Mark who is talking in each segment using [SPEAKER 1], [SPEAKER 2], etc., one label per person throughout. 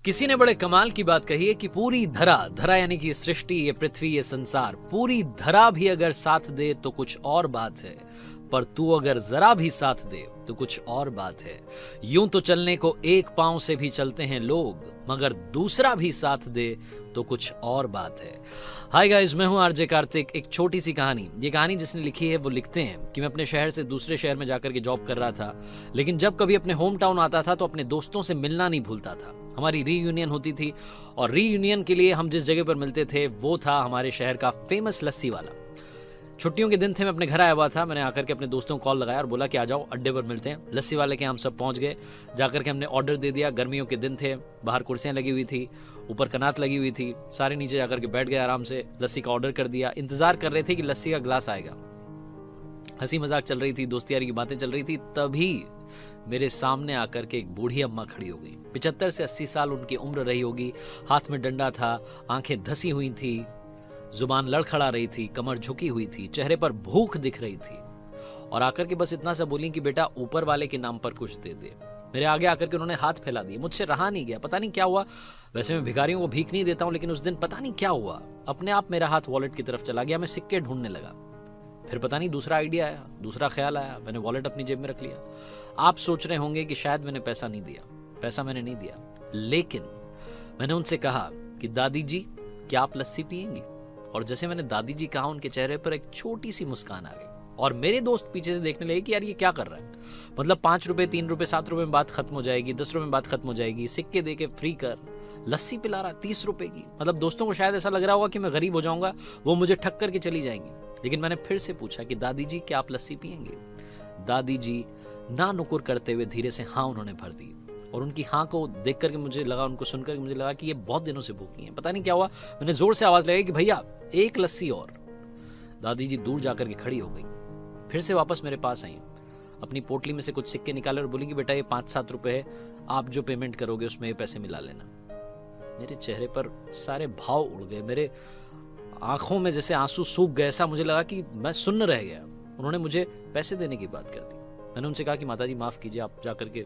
[SPEAKER 1] किसी ने बड़े कमाल की बात कही है कि पूरी धरा धरा यानी कि सृष्टि, ये पृथ्वी, ये संसार, पूरी धरा भी अगर साथ दे तो कुछ और बात है, पर तू अगर जरा भी साथ दे तो कुछ और बात है। यूं तो चलने को एक पांव से भी चलते हैं लोग, मगर दूसरा भी साथ दे तो कुछ और बात है। हाय गाइस, मैं हूं आरजे कार्तिक। एक छोटी सी कहानी। ये कहानी जिसने लिखी है वो लिखते हैं कि मैं अपने शहर से दूसरे शहर में जाकर के जॉब कर रहा था, लेकिन जब कभी अपने होम टाउन आता था तो अपने दोस्तों से मिलना नहीं भूलता था। हमारी रीयूनियन होती थी और रीयूनियन के लिए हम जिस जगह पर मिलते थे वो था हमारे शहर का फेमस लस्सी वाला। छुट्टियों के दिन थे, मैं अपने घर आया हुआ था। मैंने आकर के अपने दोस्तों को कॉल लगाया और बोला कि आ जाओ, अड्डे पर मिलते हैं। लस्सी वाले के हम सब पहुंच गए। जाकर के हमने ऑर्डर दे दिया। गर्मियों के दिन थे, बाहर कुर्सियां लगी हुई थी, ऊपर कनात लगी हुई थी। सारे नीचे जाकर के बैठ गए आराम से। लस्सी का ऑर्डर कर दिया। इंतजार कर रहे थे कि लस्सी का ग्लास आएगा। हंसी मजाक चल रही थी, दोस्ती यारी की बातें चल रही थी। तभी मेरे सामने आकर के एक बूढ़ी अम्मा खड़ी हो गई। 75 से 80 साल उनकी उम्र रही होगी। हाथ में डंडा था, आंखें धसी हुई थी, जुबान लड़खड़ा रही थी, कमर झुकी हुई थी, चेहरे पर भूख दिख रही थी और आकर के बस इतना सा बोली कि बेटा ऊपर वाले के नाम पर कुछ दे दे। मेरे आगे आकर के उन्होंने हाथ फैला दिए। मुझसे रहा नहीं गया, पता नहीं क्या हुआ। वैसे मैं भिखारियों को भीख नहीं देता हूं, लेकिन उस दिन पता नहीं क्या हुआ, अपने आप मेरा हाथ वॉलेट की तरफ चला गया। मैं सिक्के ढूंढने लगा। फिर पता नहीं दूसरा आइडिया आया, दूसरा ख्याल आया, मैंने वॉलेट अपनी जेब में रख लिया। आप सोच रहे होंगे कि शायद मैंने पैसा नहीं दिया। पैसा मैंने नहीं दिया, लेकिन मैंने उनसे कहा कि दादी जी, क्या आप लस्सी पियेंगी? और जैसे मैंने दादी जी कहा, उनके चेहरे पर एक छोटी सी मुस्कान आ गई और मेरे दोस्त पीछे से देखने लगे कि यार ये क्या कर रहा है। मतलब 5 रुपए, 3 रुपए, 7 रुपए में बात खत्म हो जाएगी, 10 रुपए में बात खत्म हो जाएगी, सिक्के दे के फ्री कर, लस्सी पिला रहा 30 रुपए की। मतलब दोस्तों को शायद ऐसा लग रहा होगा कि मैं गरीब हो जाऊंगा, वो मुझे ठक करके चली जाएंगी। लेकिन मैंने फिर से पूछा कि दादी जी, क्या आप लस्सी पियेंगे? दादी जी ना नुकुर करते हुए धीरे से हाँ उन्होंने भर दी। और उनकी हाँ को देख करके मुझे लगा, उनको सुनकर मुझे लगा कि ये बहुत दिनों से भूखी हैं। पता नहीं क्या हुआ, मैंने जोर से आवाज लगाई कि भैया एक लस्सी और। दादी जी दूर जाकर के खड़ी हो गई, फिर से वापस मेरे पास आई, अपनी पोटली में से कुछ सिक्के निकाले और बोली कि बेटा ये 5-7 रुपए है, आप जो पेमेंट करोगे उसमें ये पैसे मिला लेना। मेरे चेहरे पर सारे भाव उड़ गए, मेरे आंखों में जैसे आंसू सूख गए। ऐसा मुझे लगा कि मैं सुन्न रह गया। उन्होंने मुझे पैसे देने की बात कर दी। मैंने उनसे कहा कि माता जी माफ कीजिए, आप जाकर के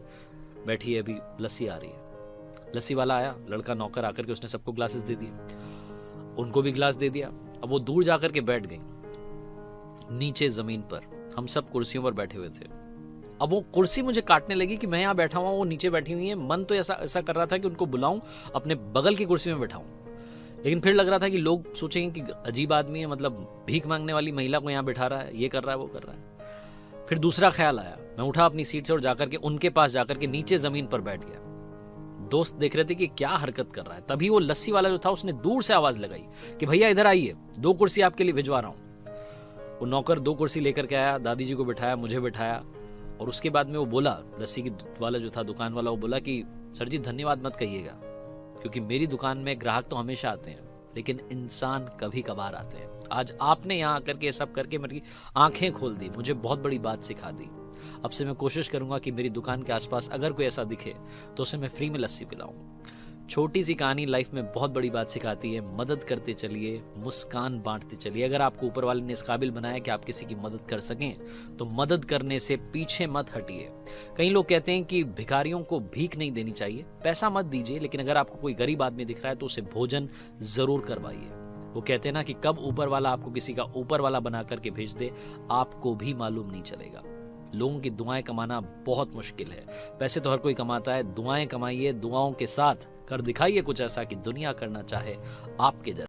[SPEAKER 1] बैठिए, अभी लस्सी आ रही है। लस्सी वाला आया, लड़का नौकर आकर के उसने सबको ग्लासेस दे दिए, उनको भी ग्लास दे दिया। अब वो दूर जाकर के बैठ गई नीचे जमीन पर। हम सब कुर्सियों पर बैठे हुए थे। अब वो कुर्सी मुझे काटने लगी कि मैं यहाँ बैठा हुआ, वो नीचे बैठी हुई है। मन तो ऐसा कर रहा था कि उनको बुलाऊं, अपने बगल की कुर्सी में बैठाऊं, लेकिन फिर लग रहा था कि लोग सोचेंगे कि अजीब आदमी है, मतलब भीख मांगने वाली महिला को यहाँ बैठा रहा है, ये कर रहा है, वो कर रहा है। फिर दूसरा ख्याल आया, मैं उठा अपनी सीट से और जाकर के उनके पास जाकर के नीचे जमीन पर बैठ गया। दोस्त देख रहे थे कि क्या हरकत कर रहा है। तभी वो लस्सी वाला जो था उसने दूर से आवाज लगाई कि भैया इधर आइए, 2 कुर्सी आपके लिए भिजवा रहा हूं। वो नौकर 2 कुर्सी लेकर के आया, दादी जी को बिठाया, मुझे बिठाया और उसके बाद में वो बोला, लस्सी की वाला जो था, दुकान वाला, वो बोला कि सर जी धन्यवाद मत कहिएगा, क्योंकि मेरी दुकान में ग्राहक तो हमेशा आते हैं, लेकिन इंसान कभी कभार आते हैं। आज आपने यहाँ आकर के सब करके मेरी आंखें खोल दी, मुझे बहुत बड़ी बात सिखा दी। अब से मैं कोशिश करूंगा कि मेरी दुकान के आसपास अगर कोई ऐसा दिखे तो उसे मैं फ्री में लस्सी पिलाऊं। छोटी सी कहानी लाइफ में बहुत बड़ी बात सिखाती है। मदद करते चलिए, मुस्कान बांटते चलिए। अगर आपको ऊपर वाले ने इस काबिल बनाया कि आप किसी की मदद कर सकें तो मदद करने से पीछे मत हटिए। कई लोग कहते हैं कि भिखारियों को भीख नहीं देनी चाहिए, पैसा मत दीजिए, लेकिन अगर आपको कोई गरीब आदमी दिख रहा है तो उसे भोजन जरूर करवाइए। वो कहते हैं ना कि कब ऊपर वाला आपको किसी का ऊपर वाला बना करके भेज दे, आपको भी मालूम नहीं चलेगा। लोगों की दुआएं कमाना बहुत मुश्किल है। पैसे तो हर कोई कमाता है, दुआएं कमाइए, दुआओं के साथ कर दिखाइए कुछ ऐसा कि दुनिया करना चाहे आपके जैसा।